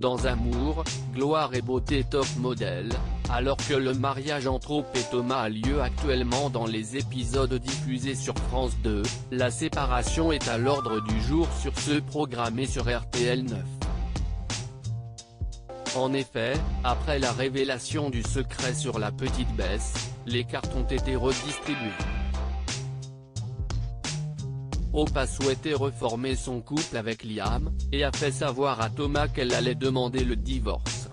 dans Amour, gloire et beauté top modèle, alors que le mariage entre Hope et Thomas a lieu actuellement dans les épisodes diffusés sur France 2, la séparation est à l'ordre du jour sur ceux programmés sur RTL 9. En effet, après la révélation du secret sur la petite Bess, les cartes ont été redistribuées. Hope a souhaité reformer son couple avec Liam, et a fait savoir à Thomas qu'elle allait demander le divorce.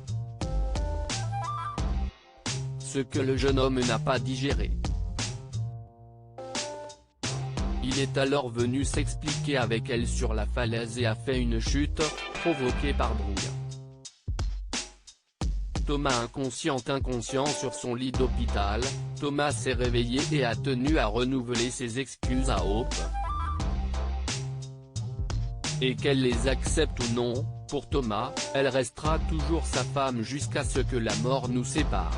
Ce que le jeune homme n'a pas digéré. Il est alors venu s'expliquer avec elle sur la falaise et a fait une chute, provoquée par brouille. Thomas inconscient sur son lit d'hôpital, Thomas s'est réveillé et a tenu à renouveler ses excuses à Hope. Et qu'elle les accepte ou non, pour Thomas, elle restera toujours sa femme jusqu'à ce que la mort nous sépare.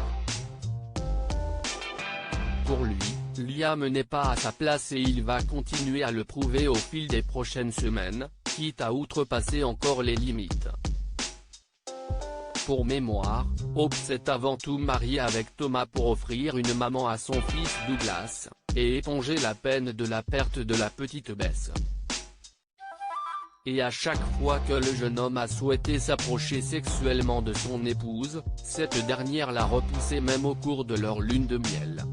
Pour lui, Liam n'est pas à sa place et il va continuer à le prouver au fil des prochaines semaines, quitte à outrepasser encore les limites. Pour mémoire, Hope s'est avant tout mariée avec Thomas pour offrir une maman à son fils Douglas, et éponger la peine de la perte de la petite Bess. Et à chaque fois que le jeune homme a souhaité s'approcher sexuellement de son épouse, cette dernière l'a repoussé même au cours de leur lune de miel.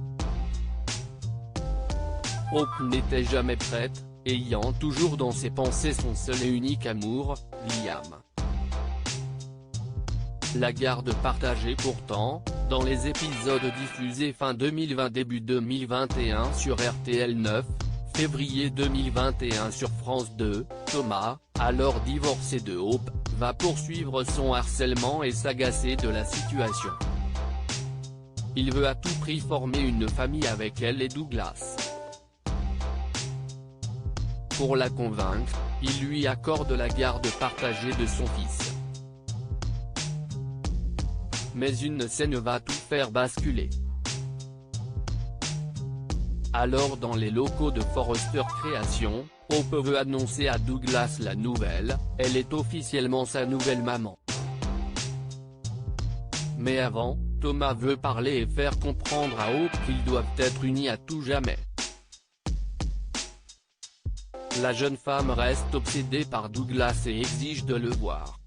Hope n'était jamais prête, ayant toujours dans ses pensées son seul et unique amour, Liam. La garde partagée pourtant, dans les épisodes diffusés fin 2020 début 2021 sur RTL 9, février 2021 sur France 2, Thomas, alors divorcé de Hope, va poursuivre son harcèlement et s'agacer de la situation. Il veut à tout prix former une famille avec elle et Douglas. Pour la convaincre, il lui accorde la garde partagée de son fils. Mais une scène va tout faire basculer. Alors dans les locaux de Forrester Création, Hope veut annoncer à Douglas la nouvelle, elle est officiellement sa nouvelle maman. Mais avant, Thomas veut parler et faire comprendre à Hope qu'ils doivent être unis à tout jamais. La jeune femme reste obsédée par Douglas et exige de le voir.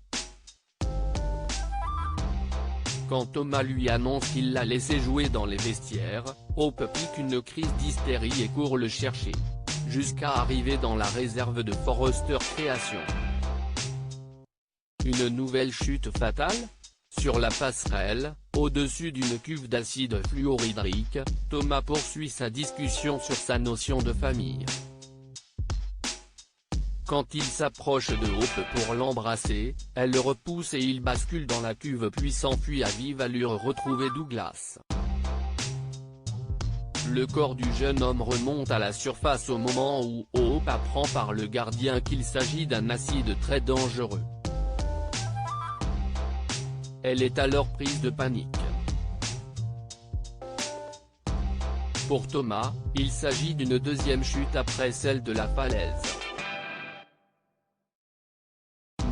Quand Thomas lui annonce qu'il l'a laissé jouer dans les vestiaires, Hope pique une crise d'hystérie et court le chercher. Jusqu'à arriver dans la réserve de Forrester Création. Une nouvelle chute fatale ? Sur la passerelle, au-dessus d'une cuve d'acide fluorhydrique, Thomas poursuit sa discussion sur sa notion de famille. Quand il s'approche de Hope pour l'embrasser, elle le repousse et il bascule dans la cuve puis s'enfuit à vive allure retrouver Douglas. Le corps du jeune homme remonte à la surface au moment où Hope apprend par le gardien qu'il s'agit d'un acide très dangereux. Elle est alors prise de panique. Pour Thomas, il s'agit d'une deuxième chute après celle de la falaise.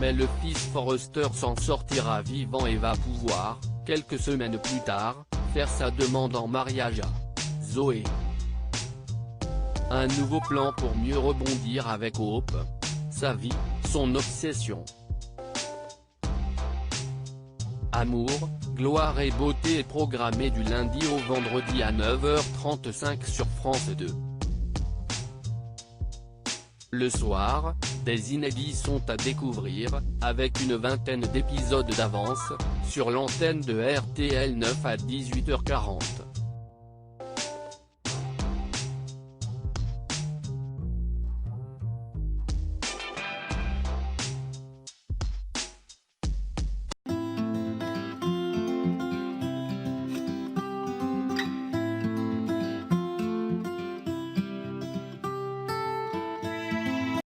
Mais le fils Forrester s'en sortira vivant et va pouvoir, quelques semaines plus tard, faire sa demande en mariage à Zoé. Un nouveau plan pour mieux rebondir avec Hope. Sa vie, son obsession. Amour, gloire et beauté est programmé du lundi au vendredi à 9h35 sur France 2. Le soir, des inédits sont à découvrir, avec une vingtaine d'épisodes d'avance, sur l'antenne de RTL 9 à 18h40.